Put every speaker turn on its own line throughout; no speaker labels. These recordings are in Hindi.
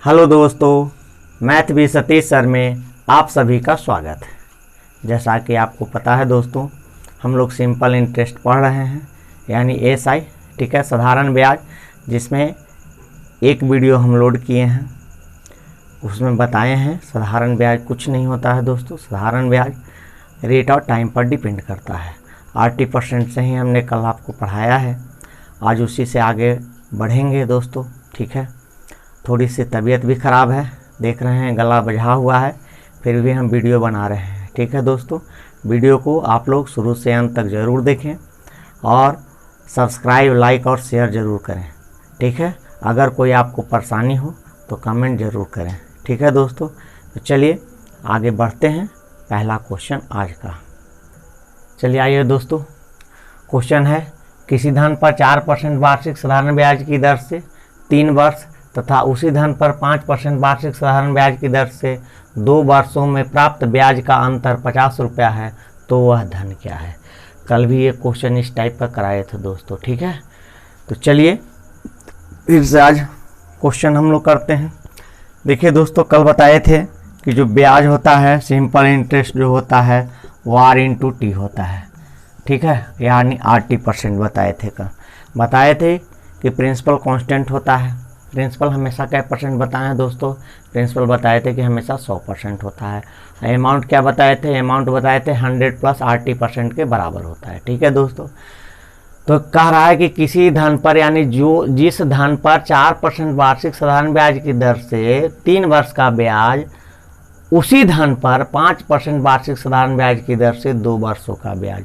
हेलो दोस्तों, मैथ भी सतीश सर में आप सभी का स्वागत है। जैसा कि आपको पता है दोस्तों, हम लोग सिंपल इंटरेस्ट पढ़ रहे हैं, यानी एसआई, ठीक है, साधारण ब्याज, जिसमें एक वीडियो हम लोड किए हैं। उसमें बताए हैं साधारण ब्याज कुछ नहीं होता है दोस्तों। साधारण ब्याज रेट और टाइम पर डिपेंड करता है। 80% से ही हमने कल आपको पढ़ाया है, आज उसी से आगे बढ़ेंगे दोस्तों, ठीक है। थोड़ी सी तबीयत भी ख़राब है, देख रहे हैं गला बजा हुआ है, फिर भी हम वीडियो बना रहे हैं, ठीक है दोस्तों। वीडियो को आप लोग शुरू से अंत तक ज़रूर देखें और सब्सक्राइब, लाइक और शेयर ज़रूर करें, ठीक है। अगर कोई आपको परेशानी हो तो कमेंट ज़रूर करें, ठीक है दोस्तों। तो चलिए आगे बढ़ते हैं। पहला क्वेश्चन आज का, चलिए आइए दोस्तों। क्वेश्चन है, किसी धन पर 4% वार्षिक साधारण ब्याज की दर से 3 वर्ष तथा उसी धन पर 5% वार्षिक साधारण ब्याज की दर से 2 वर्षों में प्राप्त ब्याज का अंतर 50 रुपया है, तो वह धन क्या है। कल भी ये क्वेश्चन इस टाइप का कराए थे दोस्तों, ठीक है। तो चलिए फिर से आज क्वेश्चन हम लोग करते हैं। देखिए दोस्तों, कल बताए थे कि जो ब्याज होता है, सिंपल इंटरेस्ट जो होता है वो R/T होता है, ठीक है, यानी 80% बताए थे कि प्रिंसिपल कांस्टेंट होता है। प्रिंसिपल हमेशा क्या % बताए हैं दोस्तों? प्रिंसिपल बताए थे कि हमेशा 100% होता है। अमाउंट क्या बताए थे? अमाउंट बताए थे 100 + 80% के बराबर होता है, ठीक है दोस्तों। तो कह रहा है कि किसी धन पर, यानी जिस धन पर 4% वार्षिक साधारण ब्याज की दर से 3 वर्ष का ब्याज, उसी धन पर 5% वार्षिक साधारण ब्याज की दर से 2 वर्षों का ब्याज।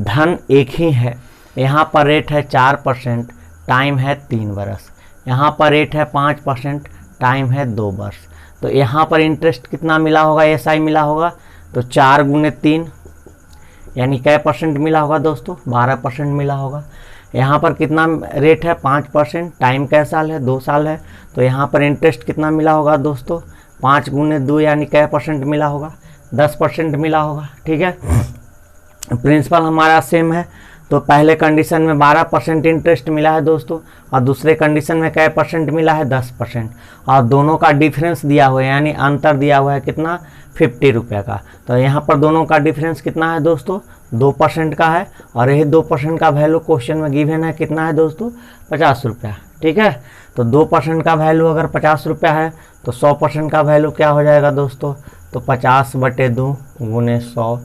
धन एक ही है, यहाँ पर रेट है 4%, टाइम है 3 वर्ष। यहाँ पर रेट है 5%, टाइम है 2 वर्ष। तो यहाँ पर इंटरेस्ट कितना मिला होगा, एसआई मिला होगा, तो 4 × 3 यानी क्या % मिला होगा दोस्तों? 12% मिला होगा। यहाँ पर कितना रेट है? 5%, टाइम कै साल है? 2 साल है। तो यहाँ पर इंटरेस्ट कितना मिला होगा दोस्तों? 5 × 2 यानी क्या % मिला होगा? 10% मिला होगा, ठीक है। प्रिंसिपल हमारा सेम है, तो पहले कंडीशन में 12% इंटरेस्ट मिला है दोस्तों, और दूसरे कंडीशन में क्या % मिला है? 10%। और दोनों का डिफरेंस दिया हुआ है, यानी अंतर दिया हुआ है कितना? 50 रुपये का। तो यहाँ पर दोनों का डिफरेंस कितना है दोस्तों? 2% का है, और यही 2% का वैल्यू क्वेश्चन में गिवन है, कितना है दोस्तों? 50 रुपया, ठीक है। तो 2% का वैल्यू अगर 50 रुपया है तो 100% का वैल्यू क्या हो जाएगा दोस्तों? तो 50/2 × 100,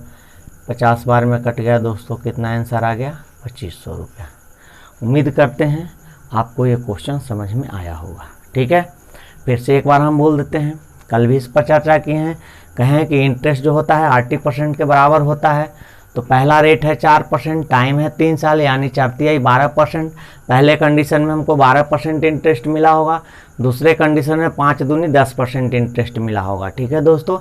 50 बार में कट गया दोस्तों, कितना आंसर आ गया? 2500 रुपया। उम्मीद करते हैं आपको ये क्वेश्चन समझ में आया होगा, ठीक है। फिर से एक बार हम बोल देते हैं, कल भी इस पर चर्चा किए हैं। कहें कि इंटरेस्ट जो होता है 80% के बराबर होता है। तो पहला रेट है 4%, टाइम है 3 साल, यानी 4×3 = 12%। पहले कंडीशन में हमको 12% इंटरेस्ट मिला होगा, दूसरे कंडीशन में 5 दूनी 10% इंटरेस्ट मिला होगा, ठीक है दोस्तों।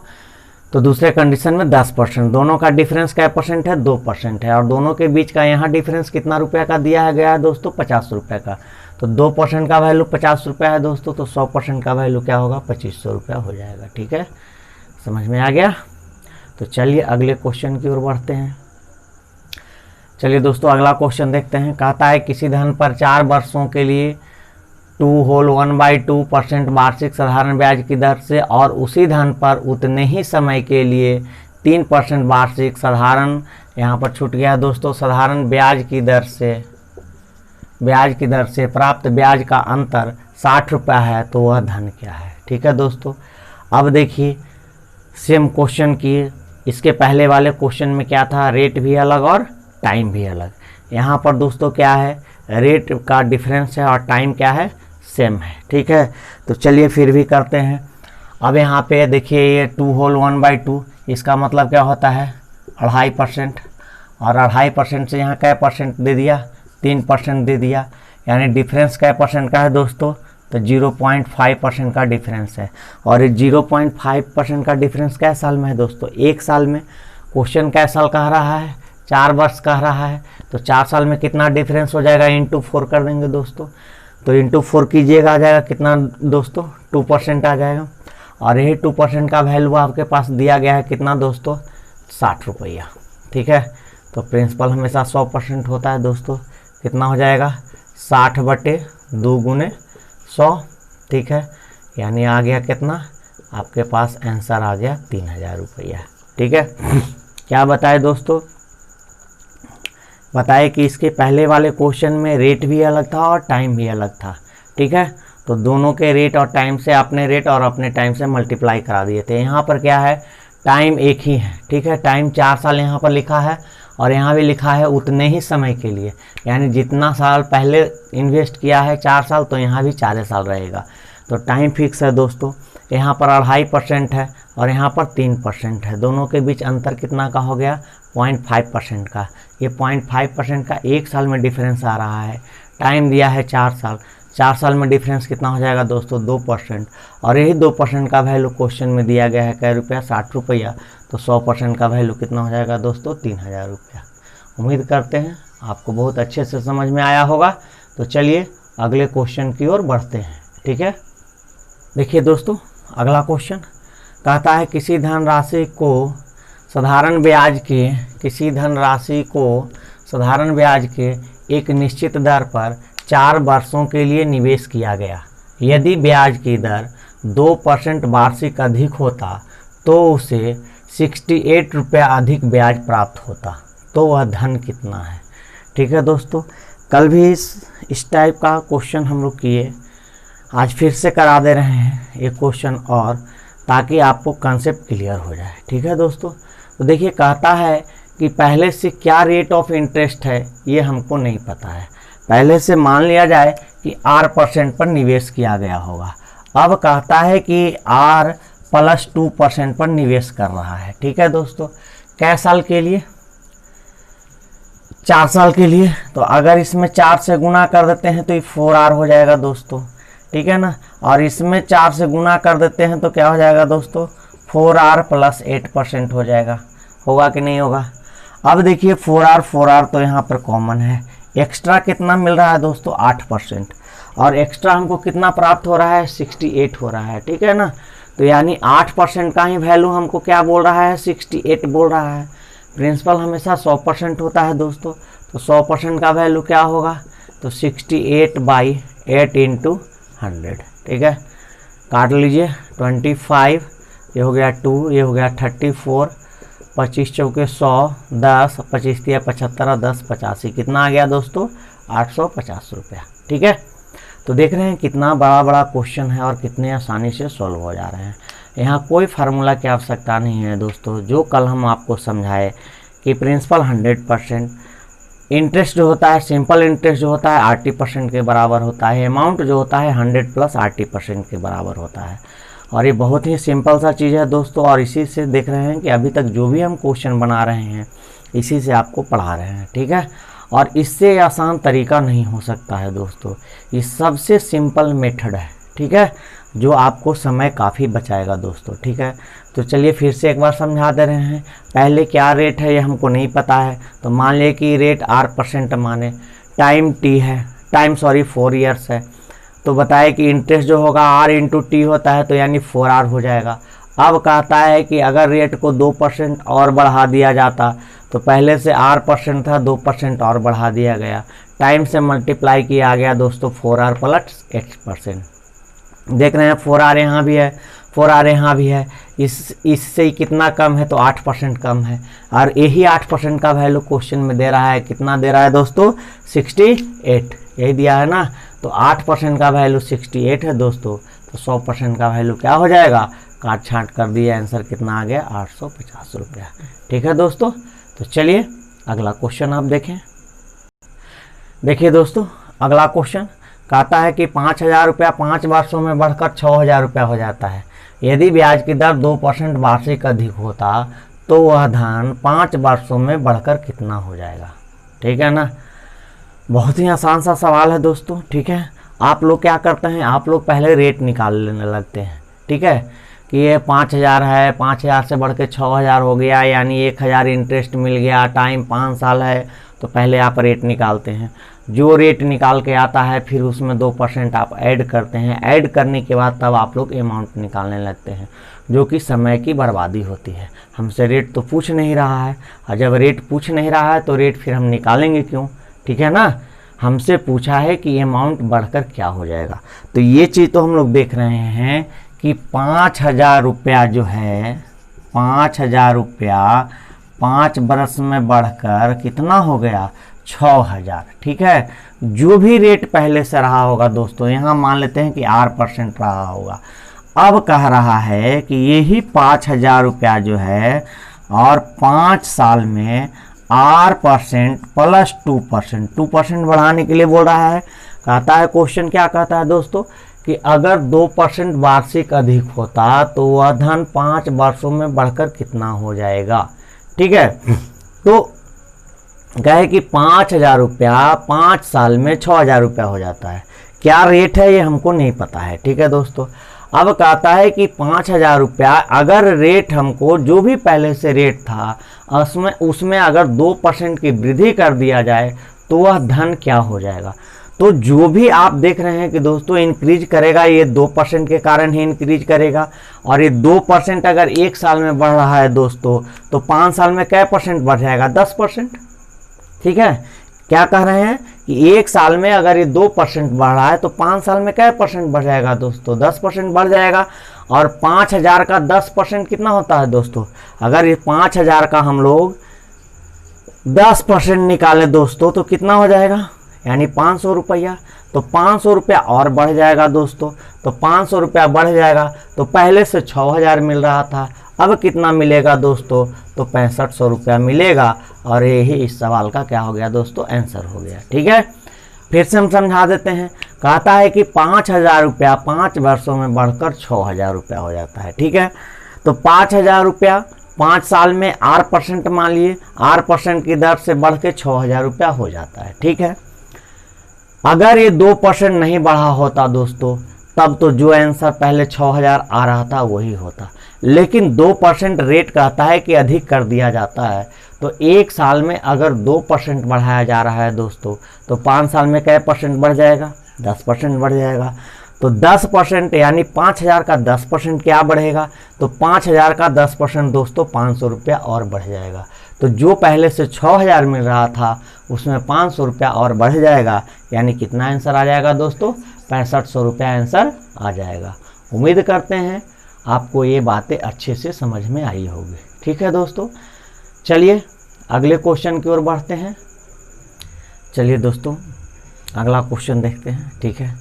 तो दूसरे कंडीशन में 10%, दोनों का डिफरेंस क्या % है? 2% है। और दोनों के बीच का यहाँ डिफरेंस कितना रुपया का दिया गया है दोस्तों? 50 रुपये का। तो 2% का वैल्यू 50 रुपया है दोस्तों, तो 100% का वैल्यू क्या होगा? 2500 रुपया हो जाएगा, ठीक है। समझ में आ गया? तो चलिए अगले क्वेश्चन की ओर बढ़ते हैं। चलिए दोस्तों अगला क्वेश्चन देखते हैं। कहता है किसी धन पर 4 वर्षों के लिए 2/1/2% वार्षिक साधारण ब्याज की दर से और उसी धन पर उतने ही समय के लिए 3% वार्षिक साधारण, यहाँ पर छूट गया दोस्तों, साधारण ब्याज की दर से प्राप्त ब्याज का अंतर 60 रुपया है, तो वह धन क्या है, ठीक है दोस्तों। अब देखिए सेम क्वेश्चन की, इसके पहले वाले क्वेश्चन में क्या था? रेट भी अलग और टाइम भी अलग। यहाँ पर दोस्तों क्या है? रेट का डिफरेंस है और टाइम क्या है? सेम है, ठीक है। तो चलिए फिर भी करते हैं। अब यहाँ पे देखिए ये 2/1/2, इसका मतलब क्या होता है? 2.5%, और 2.5% से यहाँ क्या % दे दिया? 3% दे दिया, यानी डिफरेंस क्या % का है दोस्तों? तो 0.5% का डिफरेंस है। और 0.5% का डिफरेंस कै साल में है दोस्तों? 1 साल में। क्वेश्चन कै साल कह रहा है? 4 वर्ष कह रहा है। तो 4 साल में कितना डिफरेंस हो जाएगा? × 4 कर देंगे दोस्तों। तो × 4 कीजिएगा, आ जाएगा कितना दोस्तों? 2% आ जाएगा। और यही 2% का वैल्यू आपके पास दिया गया है कितना दोस्तों? 60 रुपया, ठीक है। तो प्रिंसिपल हमेशा 100% होता है दोस्तों। कितना हो जाएगा? 60/2 × 100, ठीक है। यानी आ गया कितना, आपके पास आंसर आ गया 3000 रुपया। ठीक है, क्या बताए दोस्तों, बताए कि इसके पहले वाले क्वेश्चन में रेट भी अलग था और टाइम भी अलग था। ठीक है, तो दोनों के रेट और टाइम से अपने रेट और अपने टाइम से मल्टीप्लाई करा दिए थे। यहाँ पर क्या है, टाइम एक ही है। ठीक है, टाइम 4 साल यहाँ पर लिखा है और यहाँ भी लिखा है उतने ही समय के लिए, यानी जितना साल पहले इन्वेस्ट किया है 4 साल, तो यहाँ भी 4 साल रहेगा। तो टाइम फिक्स है दोस्तों। यहाँ पर 2.5% है और यहाँ पर 3% है। दोनों के बीच अंतर कितना का हो गया, 0.5% का। ये 0.5% का 1 साल में डिफरेंस आ रहा है। टाइम दिया है 4 साल, 4 साल में डिफरेंस कितना हो जाएगा दोस्तों, 2%। और यही 2% का वैल्यू क्वेश्चन में दिया गया है, कै रुपया, 60 रुपया। तो 100% का वैल्यू कितना हो जाएगा दोस्तों, 3000 रुपया। उम्मीद करते हैं आपको बहुत अच्छे से समझ में आया होगा। तो चलिए अगले क्वेश्चन की ओर बढ़ते हैं। ठीक है, देखिए दोस्तों, अगला क्वेश्चन कहता है किसी धनराशि को साधारण ब्याज के एक निश्चित दर पर 4 वर्षों के लिए निवेश किया गया। यदि ब्याज की दर 2% वार्षिक अधिक होता तो उसे 68 रुपया अधिक ब्याज प्राप्त होता, तो वह धन कितना है। ठीक है दोस्तों, कल भी इस टाइप का क्वेश्चन हम लोग किए, आज फिर से करा दे रहे हैं एक क्वेश्चन और, ताकि आपको कंसेप्ट क्लियर हो जाए। ठीक है दोस्तों, तो देखिए कहता है कि पहले से क्या रेट ऑफ इंटरेस्ट है ये हमको नहीं पता है। पहले से मान लिया जाए कि R% पर निवेश किया गया होगा। अब कहता है कि R + 2% पर निवेश कर रहा है। ठीक है दोस्तों, कै साल के लिए, 4 साल के लिए। तो अगर इसमें 4 से गुना कर देते हैं तो ये 4R हो जाएगा दोस्तों। ठीक है ना, और इसमें 4 से गुना कर देते हैं तो क्या हो जाएगा दोस्तों, 4R + 8% हो जाएगा। होगा कि नहीं होगा। अब देखिए 4R तो यहाँ पर कॉमन है। एक्स्ट्रा कितना मिल रहा है दोस्तों, 8%। और एक्स्ट्रा हमको कितना प्राप्त हो रहा है, 68 हो रहा है। ठीक है ना, तो यानी 8% का ही वैल्यू हमको क्या बोल रहा है, 68 बोल रहा है। प्रिंसिपल हमेशा 100% होता है दोस्तों, तो 100% का वैल्यू क्या होगा, तो 68/8 × 100। ठीक है, काट लीजिए, 25, ये हो गया 2, ये हो गया 34, 25 चौके 100, 10, 25 × 75, 10, 85, कितना आ गया दोस्तों, 850 रुपया। ठीक है, तो देख रहे हैं कितना बड़ा बड़ा क्वेश्चन है और कितने आसानी से सॉल्व हो जा रहे हैं। यहाँ कोई फार्मूला की आवश्यकता नहीं है दोस्तों। जो कल हम आपको समझाए कि प्रिंसिपल 100%, इंटरेस्ट जो होता है, सिंपल इंटरेस्ट जो होता है 80% के बराबर होता है, अमाउंट जो होता है 100 + 80% के बराबर होता है। और ये बहुत ही सिंपल सा चीज़ है दोस्तों। और इसी से देख रहे हैं कि अभी तक जो भी हम क्वेश्चन बना रहे हैं इसी से आपको पढ़ा रहे हैं। ठीक है, और इससे आसान तरीका नहीं हो सकता है दोस्तों। ये सबसे सिंपल मेथड है। ठीक है, जो आपको समय काफ़ी बचाएगा दोस्तों। ठीक है, तो चलिए फिर से एक बार समझा दे रहे हैं। पहले क्या रेट है ये हमको नहीं पता है, तो मान लिया कि रेट R% माने, टाइम T है, 4 ईयर्स है। तो बताए कि इंटरेस्ट जो होगा R × T होता है, तो यानी 4R हो जाएगा। अब कहता है कि अगर रेट को 2% और बढ़ा दिया जाता, तो पहले से R% था, 2% और बढ़ा दिया गया, टाइम से मल्टीप्लाई किया गया दोस्तों, 4R + 8%। देख रहे हैं 4R यहाँ भी है, 4R यहाँ भी है। इससे कितना कम है, तो 8% कम है। और यही 8% का वैल्यू क्वेश्चन में दे रहा है, कितना दे रहा है दोस्तों, 68, यही दिया है ना। तो 8% का वैल्यू 68 है दोस्तों, तो 100% का वैल्यू क्या हो जाएगा, काट छांट कर दिया, आंसर कितना आ गया, 850 रुपया। ठीक है दोस्तों, तो चलिए अगला क्वेश्चन आप देखें। देखिए दोस्तों, अगला क्वेश्चन कहता है कि 5000 रुपया 5 वर्षों में बढ़कर 6000 रुपया हो जाता है। यदि ब्याज की दर 2% वार्षिक अधिक होता तो वह धन 5 वर्षों में बढ़कर कितना हो जाएगा। ठीक है ना, बहुत ही आसान सा सवाल है दोस्तों। ठीक है, आप लोग क्या करते हैं, आप लोग पहले रेट निकाल लेने लगते हैं। ठीक है, कि ये 5000 है, 5000 से बढ़ के 6000 हो गया, यानी 1000 इंटरेस्ट मिल गया, टाइम 5 साल है, तो पहले आप रेट निकालते हैं। जो रेट निकाल के आता है फिर उसमें 2% आप ऐड करते हैं। ऐड करने के बाद तब आप लोग अमाउंट निकालने लगते हैं, जो कि समय की बर्बादी होती है। हमसे रेट तो पूछ नहीं रहा है, और जब रेट पूछ नहीं रहा है तो रेट फिर हम निकालेंगे क्यों। ठीक है ना, हमसे पूछा है कि ये अमाउंट बढ़कर क्या हो जाएगा। तो ये चीज़ तो हम लोग देख रहे हैं कि 5,000 रुपया जो है, 5,000 रुपया 5 बरस में बढ़कर कितना हो गया, 6,000। ठीक है, जो भी रेट पहले से रहा होगा दोस्तों, यहाँ मान लेते हैं कि 8% रहा होगा। अब कह रहा है कि यही 5,000 रुपया जो है और 5 साल में 8% प्लस 2% बढ़ाने के लिए बोल रहा है। कहता है क्वेश्चन क्या कहता है दोस्तों कि अगर 2% वार्षिक अधिक होता तो वह धन 5 वर्षों में बढ़कर कितना हो जाएगा। ठीक है, तो कहे कि 5,000 रुपया 5 साल में 6,000 रुपया हो जाता है। क्या रेट है ये हमको नहीं पता है। ठीक है दोस्तों, अब कहता है कि 5,000 रुपया अगर रेट हमको जो भी पहले से रेट था उसमें अगर 2% की वृद्धि कर दिया जाए तो वह धन क्या हो जाएगा। तो जो भी आप देख रहे हैं कि दोस्तों इंक्रीज करेगा, ये 2% के कारण ही इंक्रीज करेगा। और ये 2% अगर 1 साल में बढ़ रहा है दोस्तों, तो 5 साल में क्या % बढ़ जाएगा, 10%। ठीक है, क्या कह रहे हैं कि 1 साल में अगर ये 2% बढ़ रहा है तो 5 साल में क्या % बढ़ जाएगा दोस्तों, 10% बढ़ जाएगा। और 5,000 का 10% कितना होता है दोस्तों, अगर ये 5,000 का हम लोग 10% निकाले दोस्तों तो कितना हो जाएगा, यानी 500 रुपया। तो 500 रुपया और बढ़ जाएगा दोस्तों। तो 500 रुपया बढ़ जाएगा तो पहले से 6,000 मिल रहा था, अब कितना मिलेगा दोस्तों, तो 6500 रुपया मिलेगा। और यही इस सवाल का क्या हो गया दोस्तों, आंसर हो गया। ठीक है, फिर से हम समझा देते हैं। कहता है कि 5,000 रुपया 5 वर्षों में बढ़कर 6,000 रुपया हो जाता है। ठीक है, तो 5,000 रुपया 5 साल में 8% मान लिए, 8% की दर से बढ़ के 6,000 रुपया हो जाता है। ठीक है, अगर ये 2% नहीं बढ़ा होता दोस्तों, तब तो जो आंसर पहले 6,000 आ रहा था वही होता। लेकिन 2% रेट कहता है कि अधिक कर दिया जाता है। तो 1 साल में अगर 2% बढ़ाया जा रहा है दोस्तों, तो 5 साल में क्या % बढ़ जाएगा, 10% बढ़ जाएगा। तो 10% यानी 5,000 का 10% क्या बढ़ेगा, तो 5,000 का 10% दोस्तों 500 रुपया और बढ़ जाएगा। तो जो पहले से 6,000 मिल रहा था उसमें 500 रुपया और बढ़ जाएगा, यानी कितना आंसर आ जाएगा दोस्तों, 6500 रुपया आंसर आ जाएगा। उम्मीद करते हैं आपको ये बातें अच्छे से समझ में आई होगी। ठीक है दोस्तों, चलिए अगले क्वेश्चन की ओर बढ़ते हैं। चलिए दोस्तों अगला क्वेश्चन देखते हैं। ठीक है,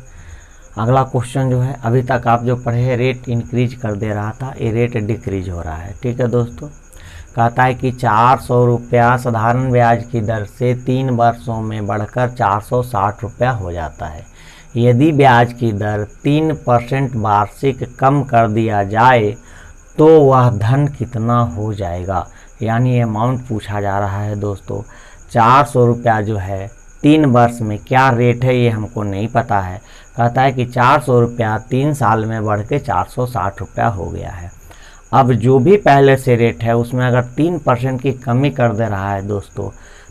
अगला क्वेश्चन जो है, अभी तक आप जो पढ़े हैं रेट इंक्रीज कर दे रहा था, ये रेट डिक्रीज हो रहा है। ठीक है दोस्तों, कहता है कि 400 रुपया साधारण ब्याज की दर से 3 वर्षों में बढ़कर 460 रुपया हो जाता है। यदि ब्याज की दर 3% वार्षिक कम कर दिया जाए तो वह धन कितना हो जाएगा। यानी अमाउंट पूछा जा रहा है दोस्तों। 400 रुपया जो है 3 वर्ष में क्या रेट है ये हमको नहीं पता है। कहता है कि 400 रुपया 3 साल में बढ़ के 460 रुपया हो गया है। अब जो भी पहले से रेट है उसमें अगर 3% की कमी कर दे रहा है दोस्तों,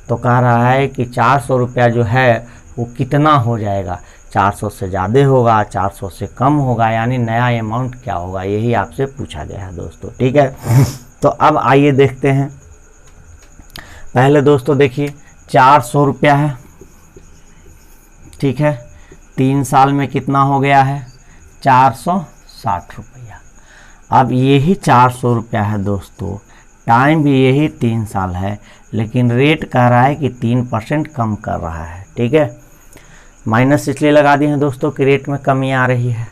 तो कह रहा है कि 400 रुपया जो है वो कितना हो जाएगा, 400 से ज़्यादा होगा, 400 से कम होगा, यानी नया अमाउंट क्या होगा, यही आपसे पूछा गया है दोस्तों। ठीक है, तो अब आइए देखते हैं। पहले दोस्तों देखिए 400 रुपया है। ठीक है, 3 साल में कितना हो गया है, 460 रुपया। अब यही 400 रुपया है दोस्तों, टाइम भी यही 3 साल है, लेकिन रेट कह रहा है कि 3% कम कर रहा है। ठीक है, माइनस इसलिए लगा दिए हैं दोस्तों कि रेट में कमी आ रही है।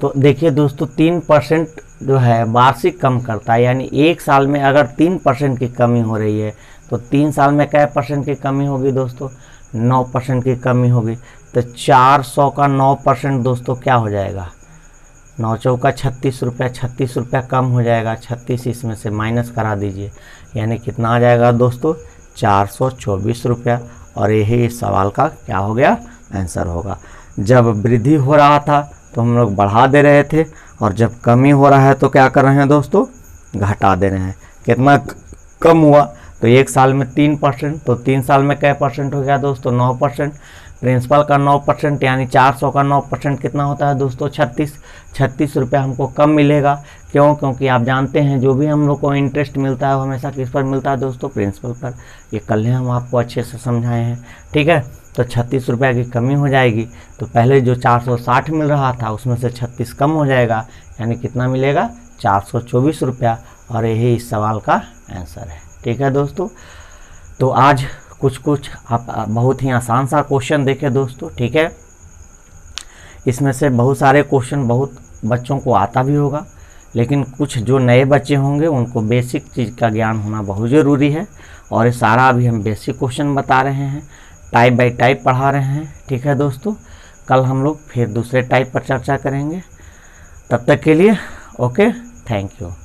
तो देखिए दोस्तों 3% जो है वार्षिक कम करता है, यानी 1 साल में अगर 3% की कमी हो रही है तो 3 साल में क्या % की कमी होगी दोस्तों, 9% की कमी होगी। तो 400 का 9% दोस्तों क्या हो जाएगा, 9 चौका 36 रुपया, 36 रुपया कम हो जाएगा, 36 इसमें से माइनस करा दीजिए, यानी कितना आ जाएगा दोस्तों, 424 रुपया। और यही इस सवाल का क्या हो गया, आंसर होगा। जब वृद्धि हो रहा था तो हम लोग बढ़ा दे रहे थे, और जब कमी हो रहा है तो क्या कर रहे हैं दोस्तों, घटा दे रहे हैं। कितना कम हुआ, तो 1 साल में 3%, तो 3 साल में क्या % हो गया दोस्तों, 9%। प्रिंसिपल का 9%, यानी 400 का 9% कितना होता है दोस्तों, 36 रुपया हमको कम मिलेगा। क्यों, क्योंकि आप जानते हैं जो भी हम लोग को इंटरेस्ट मिलता है वो हमेशा किस पर मिलता है दोस्तों, प्रिंसिपल पर। ये कल हम आपको अच्छे से समझाए हैं। ठीक है, तो 36 रुपये की कमी हो जाएगी। तो पहले जो 460 मिल रहा था उसमें से 36 कम हो जाएगा, यानी कितना मिलेगा 424 रुपया। और यही इस सवाल का आंसर है। ठीक है दोस्तों, तो आज कुछ आप बहुत ही आसान सा क्वेश्चन देखे दोस्तों। ठीक है, इसमें से बहुत सारे क्वेश्चन बहुत बच्चों को आता भी होगा, लेकिन कुछ जो नए बच्चे होंगे उनको बेसिक चीज़ का ज्ञान होना बहुत ज़रूरी है। और ये सारा अभी हम बेसिक क्वेश्चन बता रहे हैं, टाइप बाय टाइप पढ़ा रहे हैं। ठीक है दोस्तों, कल हम लोग फिर दूसरे टाइप पर चर्चा करेंगे। तब तक के लिए ओके, थैंक यू।